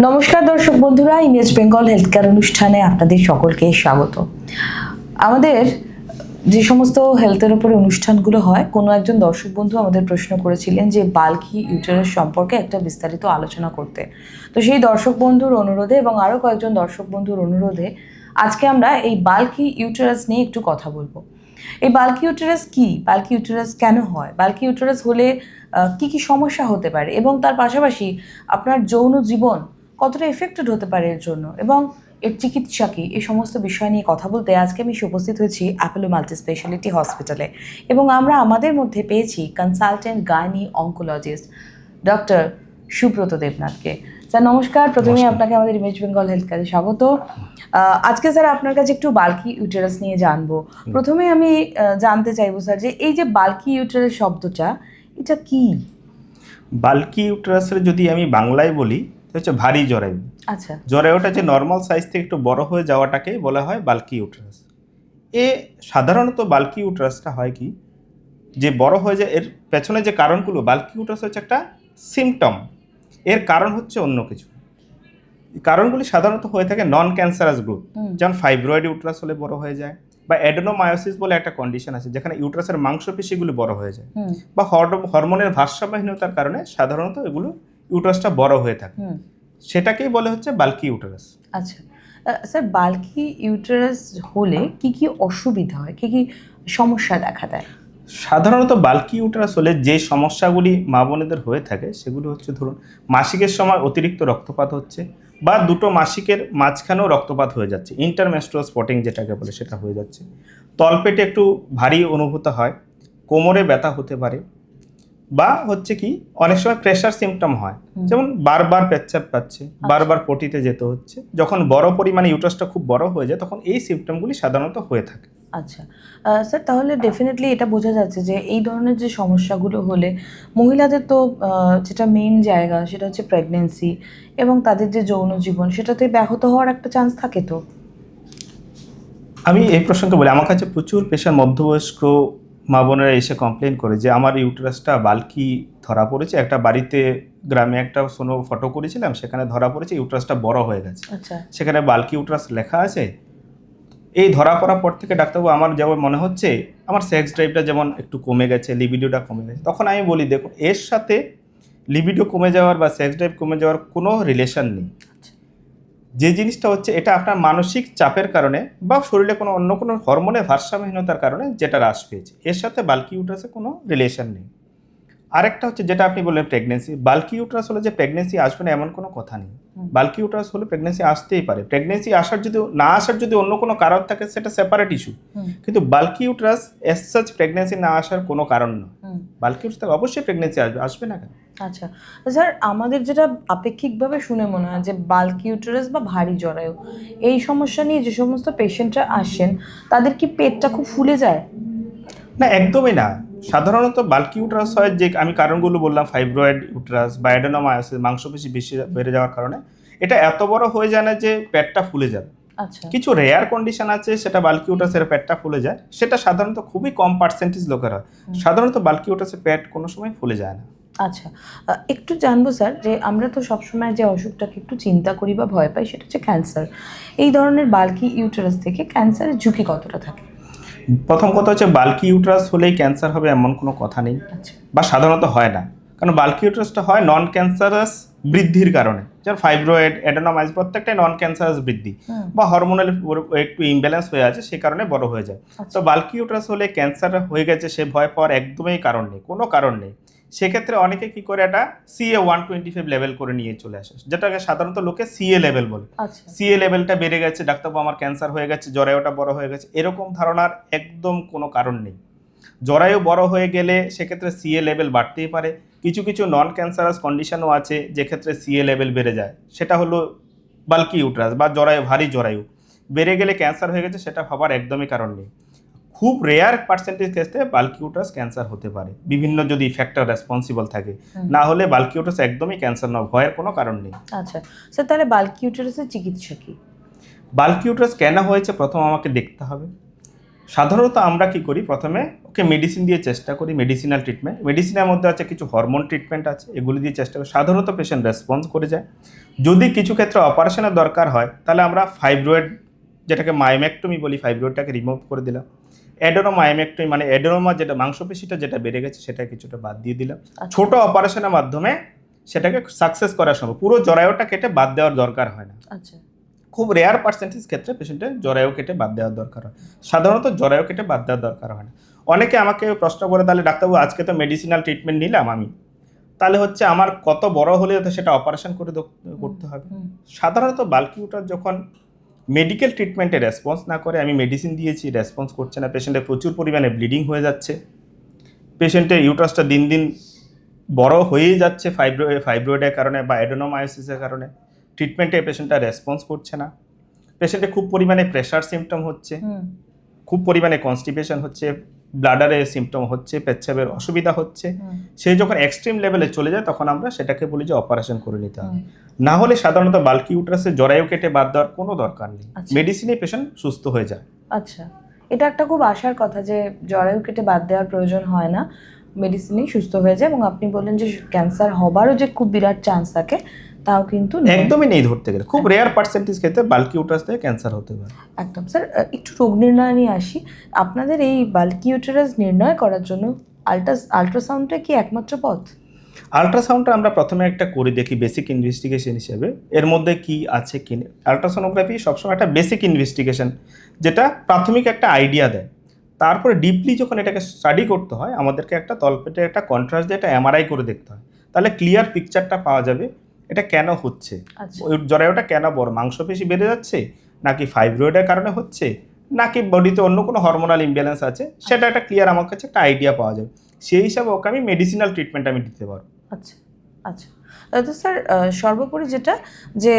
নমস্কার দর্শক বন্ধুরা, ইমেজ বেঙ্গল হেলথ কেয়ার অনুষ্ঠানে আপনাদের সকলকে স্বাগত। আমাদের যে সমস্ত হেলথের উপরে অনুষ্ঠানগুলো হয়, কোনো একজন দর্শক বন্ধু আমাদের প্রশ্ন করেছিলেন যে বাল্কি ইউটেরাস সম্পর্কে একটা বিস্তারিত আলোচনা করতে। তো সেই দর্শক বন্ধুর অনুরোধে এবং আরও কয়েকজন দর্শক বন্ধুর অনুরোধে আজকে আমরা এই বাল্কি ইউটেরাস নিয়ে একটু কথা বলবো। এই বাল্কি ইউটেরাস কি, বাল্কি ইউটেরাস কেন হয়, বাল্কি ইউটেরাস হলে কি কি সমস্যা হতে পারে এবং তার পাশাপাশি আপনার যৌন জীবন কতটা এফেক্টেড হতে পারে এর জন্য এবং এর চিকিৎসা কি, এই সমস্ত বিষয় নিয়ে কথা বলতে আজকে আমি উপস্থিত হয়েছি অ্যাপোলো মাল্টি স্পেশালিটি হসপিটালে এবং আমরা আমাদের মধ্যে পেয়েছি consultant gynae oncologist doctor Subrata দেবনাথকে। স্যার নমস্কার, প্রথমেই আপনাকে আমাদের ইমেজ বেঙ্গল হেলথ কেয়ারে স্বাগত। আজকে স্যার আপনার কাছে একটু বাল্কি ইউটেরাস নিয়ে জানবো। প্রথমে আমি জানতে চাইবো স্যার যে এই যে বাল্কি ইউটেরাস শব্দটা, এটা কি? বাল্কি ইউটেরাসের যদি আমি বাংলায় বলি হচ্ছে ভারী জরায়ু। আচ্ছা, জরায়ুটা যে নর্মাল সাইজ থেকে একটু বড় হয়ে যাওয়াটাকেই বলা হয় বাল্কি ইউটেরাস। সাধারণত বাল্কি ইউটেরাসটা হয় কি, যে বড় হয়ে যায়, এর পেছনে যে কারণগুলো, বাল্কি ইউটেরাস হচ্ছে একটা সিমটম, এর কারণ হচ্ছে অন্য কিছু। কারণগুলি সাধারণত হয়ে থাকে নন ক্যান্সারাস গ্রোথ, যেমন ফাইব্রয়েড ইউটেরাস হলে বড় হয়ে যায়, বা অ্যাডেনোমায়োসিস বলে একটা কন্ডিশন আছে যেখানে ইউটেরাসের মাংসপেশিগুলো বড় হয়ে যায়, বা হরমোনের ভারসাম্যহীনতার কারণে সাধারণত এগুলো ইউটেরাসটা বড় হয়ে থাকে, সেটাকেই বলে হচ্ছে বাল্কি ইউটেরাস। আচ্ছা স্যার, বাল্কি ইউটেরাস হলে কি কি অসুবিধা হয়, কি কি সমস্যা দেখা দেয়? সাধারণত বাল্কি ইউটেরাস হলে যে সমস্যাগুলি মা বোনেদের হয়ে থাকে সেগুলো হচ্ছে, ধরুন মাসিকের সময় অতিরিক্ত রক্তপাত হচ্ছে, বা দুটো মাসিকের মাঝখানেও রক্তপাত হয়ে যাচ্ছে, ইন্টারমেস্ট্রুয়াল স্পটিং যেটাকে বলে সেটা হয়ে যাচ্ছে, তলপেটে একটু ভারী অনুভূত হয়, কোমরে ব্যথা হতে পারে, বা হচ্ছে কি অনেক সময় প্রেশার সিমটম হয়, যেমন বারবার পেচ্ছাপ পাচ্ছে, বারবার পটিতে যেতে হচ্ছে। যখন বড় পরিমাণে ইউটেরাসটা খুব বড় হয়ে যায় তখন এই সিমটমগুলি সাধারণত হয়ে থাকে। আচ্ছা স্যার, তাহলে ডেফিনেটলি এটা বোঝা যাচ্ছে যে এই ধরনের যে সমস্যাগুলো হলে মহিলাদের তো যেটা মেইন জায়গা সেটা হচ্ছে প্রেগনেন্সি এবং তাদের যে যৌন জীবন সেটাতে ব্যাহত হওয়ার একটা চান্স থাকে। তো আমি এই প্রসঙ্গে বলি, আমার কাছে প্রচুর পেশার মধ্যবয়স্ক মা বোনেরা এসে কমপ্লেন করে যে আমার ইউটেরাসটা বাল্কি ধরা পড়েছে। একটা বাড়িতে গ্রামে একটা ফটো করেছিলাম, সেখানে ধরা পড়েছে ইউটেরাসটা বড় হয়ে গেছে, আচ্ছা, সেখানে বাল্কি ইউটেরাস লেখা আছে। এই ধরা পড়ার পর থেকে ডাক্তারবাবু আমার যেমন মনে হচ্ছে আমার সেক্স ড্রাইভটা যেমন একটু কমে গেছে, লিবিডোটা কমে গেছে। তখন আমি বলি, দেখুন এর সাথে লিবিডো কমে যাওয়ার বা সেক্স ড্রাইভ কমে যাওয়ার কোনো রিলেশন নেই। যে জিনিসটা হচ্ছে এটা আপনার মানসিক চাপের কারণে বা শরীরে কোনো অন্য কোনো হরমোনের ভারসাম্যহীনতার কারণে যেটা হ্রাস পেয়েছে, এর সাথে বাল্কি ইউটেরাসের কোনো রিলেশন নেই। আরেকটা হচ্ছে যেটা আপনি বললেন প্রেগনেন্সি, বাল্কি ইউটেরাস হলে যে প্রেগনেন্সি আসবে না এমন কোনো কথা নেই। বাল্কি ইউটেরাস হলে প্রেগনেন্সি আসতেই পারে, প্রেগনেন্সি আসার যদি অন্য কোনো কারণ থাকে সেটা সেপারেট ইস্যু, কিন্তু bulky uterus S such pregnancy না আসার কোনো কারণ নয়। বাল্কি ইউটেরাস অবশ্যই প্রেগনেন্সি আসবে না কেন? আচ্ছা স্যার, আমাদের যেটা আপেক্ষিকভাবে শুনে মনে হয় যে বাল্কি ইউটেরাস বা ভারী জরায়ু এই সমস্যা নিয়ে যে সমস্ত পেশেন্টরা আসেন তাদের কি পেটটা খুব ফুলে যায়? না, একদমই না। সাধারণত বাল্কি ইউটেরাস হয় যে আমি কারণগুলো বললাম, ফাইব্রয়েড ইউটেরাস বা অ্যাডেনোমায়োসিস, মাংসপেশি বেশি বেড়ে যাওয়ার কারণে এটা এত বড় হয়ে যায় না যে পেটটা ফুলে যাবে। আচ্ছা, কিছু রেয়ার কন্ডিশন আছে সেটা বাল্কি ইউটেরাসের পেটটা ফুলে যায়, সেটা সাধারণত খুবই কম পার্সেন্টেজ লোকের হয়। সাধারণত বাল্কি ইউটেরাসের পেট কোনো সময় ফুলে যায় না। আচ্ছা একটু জানবো স্যার যে আমরা তো সবসময় যে অসুখটাকে একটু চিন্তা করি বা ভয় পাই সেটা হচ্ছে ক্যান্সার। এই ধরনের বাল্কি ইউটেরাস থেকে ক্যান্সারের ঝুঁকি কতটা থাকে? প্রথম কথা হচ্ছে বাল্কি ইউটেরাস হলেই ক্যান্সার হবে এমন কোনো কথা নেই, আচ্ছা, বা সাধারণত হয় না। কারণ বাল্কি ইউটেরাসটা হয় নন ক্যান্সারাস বৃদ্ধির কারণে, যেমন ফাইব্রয়েড, অ্যাডেনোমাইজ প্রত্যেকটাই নন ক্যান্সারাস বৃদ্ধি, বা হরমোনাল একটু ইমব্যালেন্স হয়ে আছে সে কারণে বড় হয়ে যায়। তো বাল্কি ইউটেরাস হলে ক্যান্সার হয়ে গেছে সে ভয় পাওয়ার একদমই কারণ নেই, কোনো কারণ নেই। সেক্ষেত্রে অনেকে কি করে, এটা CA-125 লেভেল করে নিয়ে চলে আসে, যেটাকে সাধারণত লোকে CA লেভেল বলে। আচ্ছা, CA লেভেলটা বেড়ে গেছে, ডাক্তারবাবু আমার ক্যান্সার হয়ে গেছে, জরায়ুটা বড় হয়ে গেছে, এরকম ধারণার একদম কোনো কারণ নেই। জরায়ু বড় হয়ে গেলে সেক্ষেত্রে CA লেভেল বাড়তেই পারে। কিছু কিছু নন ক্যান্সারাস কন্ডিশনও আছে যেক্ষেত্রে CA লেভেল বেড়ে যায়, সেটা হলো বাল্কি ইউটেরাস বা ভারী জরায়ু বেড়ে গেলে ক্যান্সার হয়ে গেছে, সেটা ভাবার একদমই কারণ নেই। খুব রেয়ার পার্সেন্টেজ ক্ষেত্রে বাল্কি ইউটেরাস ক্যান্সার হতে পারে, বিভিন্ন যদি ফ্যাক্টর রেসপন্সিবল থাকে, না হলে বাল্কি ইউটেরাস একদমই ক্যান্সার নয়, ভয়ের কোনো কারণ নেই। আচ্ছা স্যার, তাহলে বাল্কি ইউটেরাসের চিকিৎসা কি? বাল্কি ইউটেরাস কেন হয়েছে প্রথম আমাকে দেখতে হবে। সাধারণত আমরা কি করি, প্রথমে ওকে মেডিসিন দিয়ে চেষ্টা করি, মেডিসিনাল ট্রিটমেন্ট। মেডিসিনের মধ্যে আছে কিছু হরমোন ট্রিটমেন্ট আছে, এগুলি দিয়ে চেষ্টা করি। সাধারণত পেশেন্ট রেসপন্স করে যায়। যদি কিছু ক্ষেত্রে অপারেশনের দরকার হয় তাহলে আমরা ফাইব্রয়েড, যেটাকে মায়োমেক্টমি বলি, ফাইব্রয়েডটাকে রিমুভ করে দিলাম। অ্যাডেনোমায়োমেক্টমি মানে অ্যাডেনোমা, যেটা মাংসপেশিটা যেটা বেড়ে গেছে সেটা কিছুটা বাদ দিয়ে দিলাম। ছোট অপারেশনের মাধ্যমে সেটাকে সাকসেস করা সম্ভব। পুরো জরায়ুটা কেটে বাদ দেওয়ার দরকার হয় না। আচ্ছা, খুব রেয়ার পার্সেন্টেজ ক্ষেত্রে পেশেন্টের জরায়ু কেটে বাদ দেওয়ার দরকার হয়, সাধারণত জরায়ু কেটে বাদ দেওয়ার দরকার হয় না। অনেকে আমাকে প্রশ্ন করে, তাহলে ডাক্তারবাবু আজকে তো মেডিসিনাল ট্রিটমেন্ট নিলাম আমি, তাহলে হচ্ছে আমার কত বড় হলে তো সেটা অপারেশন করে করতে হবে? সাধারণত বাল্কি ইউটারাস যখন মেডিকেল ট্রিটমেন্টে রেসপন্স না করে, আমি মেডিসিন দিয়েছি রেসপন্স করছে না, পেশেন্টের প্রচুর পরিমাণে ব্লিডিং হয়ে যাচ্ছে, পেশেন্টের ইউটারাসটা দিন দিন বড় হয়েই যাচ্ছে ফাইব্রয়েডের কারণে বা অ্যাডেনোমায়োসিসের কারণে, ট্রিটমেন্টে পেশেন্টটা রেসপন্স করছে না, পেশেন্টে খুব পরিমাণে প্রেশার সিমটম হচ্ছে, খুব পরিমাণে কনস্টিপেশন হচ্ছে, ব্লাডারের সিমটম হচ্ছে, পেচ্ছাপের অসুবিধা হচ্ছে, সে যখন এক্সট্রিম লেভেলে চলে যায় তখন আমরা সেটাকে বলি যে অপারেশন করে নিতে হবে। না হলে সাধারণত বাল্কি ইউটারাসে জরায়ু কেটে বাদ দেওয়ার কোনো দরকার নেই, মেডিসিনে পেশেন্ট সুস্থ হয়ে যায়। আচ্ছা, এটা একটা খুব আশার কথা যে জরায়ু কেটে বাদ দেওয়ার প্রয়োজন হয় না, মেডিসিনেই সুস্থ হয়ে যায়। এবং আপনি বললেন যে ক্যান্সার হবারও যে খুব বিরাট চান্স থাকে তাও কিন্তু একদমই নেই ধরতে গেলে, খুব রেয়ার পার্সেন্টেজ ক্ষেত্রে বাল্কি ইউটারাস থেকে ক্যান্সার হতে পারে। একদম। স্যার, একটু রোগ নির্ণয় নিয়ে আসি। আপনাদের এই বাল্কি ইউটারাস নির্ণয় করার জন্য আল্ট্রাসাউন্ডটা কি একমাত্র পথ? আল্ট্রাসাউন্ডটা আমরা প্রথমে একটা করে দেখি বেসিক ইনভেস্টিগেশন হিসেবে, এর মধ্যে কি আছে কি নেই। আল্ট্রাসোনোগ্রাফি সবসময় একটা বেসিক ইনভেস্টিগেশন, যেটা প্রাথমিক একটা আইডিয়া দেয়। তারপরে ডিপলি যখন এটাকে স্টাডি করতে হয়, আমাদেরকে একটা তলপেটে একটা কন্ট্রাস্ট দিয়ে একটা এমআরআই করে দেখতে হয়, তাহলে ক্লিয়ার পিকচারটা পাওয়া যাবে এটা কেন হচ্ছে, ওই জরায়ুটা কেন বড়, মাংসপেশি বেড়ে যাচ্ছে, নাকি ফাইব্রয়েডের কারণে হচ্ছে, নাকি বডিতে অন্য কোনো হরমোনাল ইমব্যালেন্স আছে, সেটা একটা ক্লিয়ার আমার কাছে একটা আইডিয়া পাওয়া যাবে। সেই হিসাবে ওকে আমি মেডিসিনাল ট্রিটমেন্ট আমি দিতে পারবো। আচ্ছা আচ্ছা। তো স্যার, সর্বোপরি যেটা যে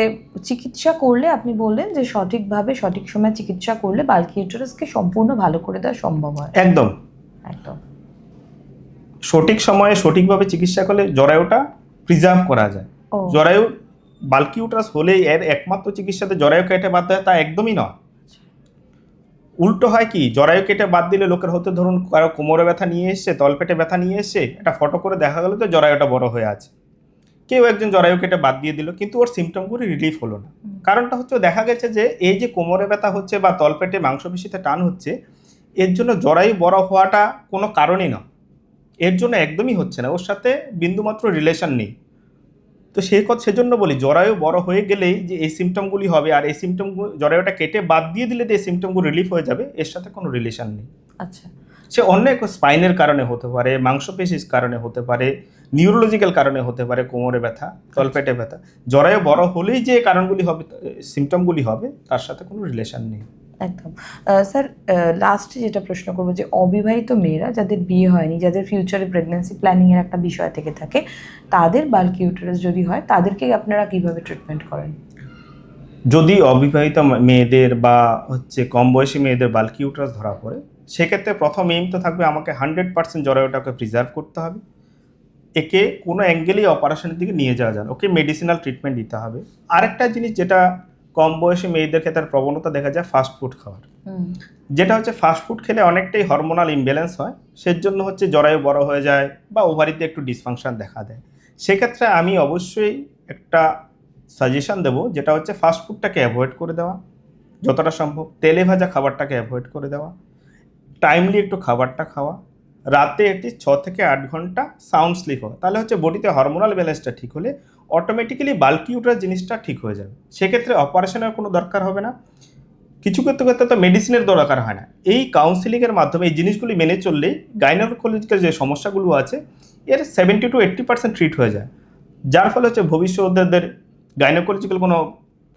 চিকিৎসা করলে, আপনি বললেন যে সঠিকভাবে সঠিক সময়ে চিকিৎসা করলে বাল্কি ইউটারাসকে সম্পূর্ণ ভালো করে দেওয়া সম্ভব হয়। একদম একদম সঠিক সময়ে সঠিকভাবে চিকিৎসা করলে জরায়ুটা প্রিজার্ভ করা যায়। জরায়ু বাল্কি ইউটারাস হলেই এর একমাত্র চিকিৎসাতে জরায়ু কেটে বাদ দেয় তা একদমই নয়। উল্টো হয় কি, জরায়ু কেটে বাদ দিলে লোকের হতে ধরুন কারো কোমরে ব্যথা নিয়ে এসছে, তলপেটে ব্যথা নিয়ে এসছে, একটা ফটো করে দেখা গেল তো জরায়ুটা বড় হয়ে আছে, কেউ একজন জরায়ু কেটে বাদ দিয়ে দিল, কিন্তু ওর সিমটমগুলি রিলিফ হলো না। কারণটা হচ্ছে দেখা গেছে যে এই যে কোমরে ব্যথা হচ্ছে বা তলপেটে মাংসপেশিতে টান হচ্ছে, এর জন্য জরায়ু বড় হওয়াটা কোনো কারণই না, এর জন্য একদমই হচ্ছে না, ওর সাথে বিন্দুমাত্র রিলেশন নেই। তো সেজন্য বলি জরায়ু বড় হয়ে গেলেই যে এই সিমটমগুলি হবে, আর এই সিমটমগুলো জরায়ুটা কেটে বাদ দিয়ে দিলে যে এই সিমটমগুলো রিলিফ হয়ে যাবে, এর সাথে কোনো রিলেশন নেই। আচ্ছা, সে অনেক স্পাইনের কারণে হতে পারে, মাংসপেশির কারণে হতে পারে, নিউরোলজিক্যাল কারণে হতে পারে, কোমরে ব্যথা, তলপেটে ব্যথা, জরায়ু বড় হলেই যে কারণগুলি হবে, সিমটমগুলি হবে, তার সাথে কোনো রিলেশন নেই। একদম। স্যার, লাস্টে যেটা প্রশ্ন করবো যে অবিবাহিত মেয়েরা যাদের বিয়ে হয়নি, যাদের ফিউচারে প্রেগন্যান্সি প্ল্যানিংয়ের একটা বিষয় থেকে থাকে, তাদের বাল্কি ইউটারাস যদি হয় তাদেরকে আপনারা কিভাবে ট্রিটমেন্ট করেন? যদি অবিবাহিত মেয়েদের বা কম বয়সী মেয়েদের বাল্কি ইউটারাস ধরা পড়ে, সেক্ষেত্রে প্রথম এইম তো থাকবে আমাকে 100% জরায়ুটাকে প্রিজার্ভ করতে হবে, একে কোনো অ্যাঙ্গেলেই অপারেশনের দিকে নিয়ে যাওয়া যায়, ওকে মেডিসিনাল ট্রিটমেন্ট দিতে হবে। আরেকটা জিনিস যেটা কম বয়সী মেয়েদের ক্ষেত্রে প্রবণতা দেখা যায় ফাস্ট ফুড খাওয়ার, যেটা হচ্ছে ফাস্ট ফুড খেলে অনেকটাই হরমোনাল ইমব্যালেন্স হয়, সেজন্য জরায়ু বড় হয়ে যায় বা ওভারিতে একটু ডিসফাংশন দেখা দেয়। সেক্ষেত্রে আমি অবশ্যই একটা সাজেশন দেবো, যেটা হচ্ছে ফাস্ট ফুডটাকে অ্যাভয়েড করে দেওয়া, যতটা সম্ভব তেলে ভাজা খাবারটাকে অ্যাভয়েড করে দেওয়া, টাইমলি একটু খাবারটা খাওয়া, রাতে একটি 6 থেকে 8 ঘন্টা সাউন্ড স্লিপ হয়, তাহলে বডিতে হরমোনাল ব্যালেন্সটা ঠিক হলে অটোমেটিক্যালি বাল্কি ইউটারাস জিনিসটা ঠিক হয়ে যাবে। সেক্ষেত্রে অপারেশনের কোনো দরকার হবে না, কিছু ক্ষেত্রে তো মেডিসিনের দরকার হয় না। এই কাউন্সিলিংয়ের মাধ্যমে এই জিনিসগুলি মেনে চললেই গাইনোকোলজিক্যাল যে সমস্যাগুলো আছে এর 70 to 80% ট্রিট হয়ে যায়, যার ফলে ভবিষ্যতের গাইনোকোলজিক্যাল কোনো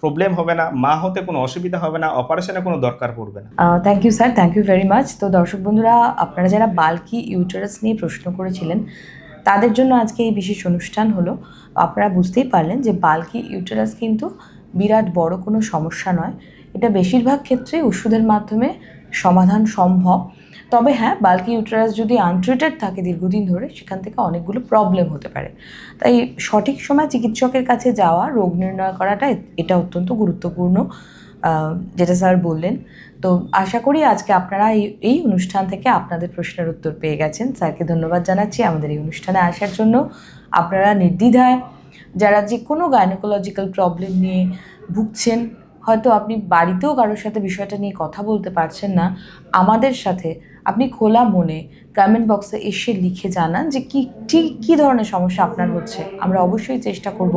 প্রবলেম হবে না, মা হতে কোনো অসুবিধা হবে না, অপারেশনের কোনো দরকার পড়বে না। Thank you sir, thank you very much. তো দর্শক বন্ধুরা, আপনারা যারা বাল্কি ইউটারাস নিয়ে প্রশ্ন করেছিলেন তাদের জন্য আজকে এই বিশেষ অনুষ্ঠান হলো। আপনারা বুঝতেই পারলেন যে বাল্কি ইউটারাস কিন্তু বিরাট বড় কোনো সমস্যা নয়, এটা বেশিরভাগ ক্ষেত্রে ওষুধের মাধ্যমে সমাধান সম্ভব। তবে হ্যাঁ, বাল্কি ইউটারাস যদি আনট্রিটেড থাকে দীর্ঘদিন ধরে, সেখান থেকে অনেকগুলো প্রবলেম হতে পারে। তাই সঠিক সময় চিকিৎসকের কাছে যাওয়া, রোগ নির্ণয় করাটা এটা অত্যন্ত গুরুত্বপূর্ণ। যেটা স্যার বললেন। তো আশা করি আজকে আপনারা এই অনুষ্ঠান থেকে আপনাদের প্রশ্নের উত্তর পেয়ে গেছেন। স্যারকে ধন্যবাদ জানাচ্ছি আমাদের এই অনুষ্ঠানে আসার জন্য। আপনারা নির্দ্বিধায় যারা যে কোনো গাইনোকোলজিক্যাল প্রবলেম নিয়ে ভুগছেন, হয়তো আপনি বাড়িতেও কারোর সাথে বিষয়টা নিয়ে কথা বলতে পারছেন না, আমাদের সাথে আপনি খোলা মনে কমেন্ট বক্সে এসে লিখে জানান যে কী ধরনের সমস্যা আপনার হচ্ছে। আমরা অবশ্যই চেষ্টা করব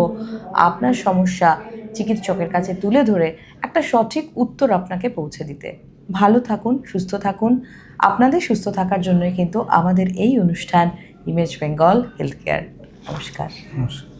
আপনার সমস্যা চিকিৎসকের কাছে তুলে ধরে একটা সঠিক উত্তর আপনাকে পৌঁছে দিতে। ভালো থাকুন, সুস্থ থাকুন। আপনাদের সুস্থ থাকার জন্যই কিন্তু আমাদের এই অনুষ্ঠান ইমেজ বেঙ্গল হেলথ কেয়ার। নমস্কার। নমস্কার।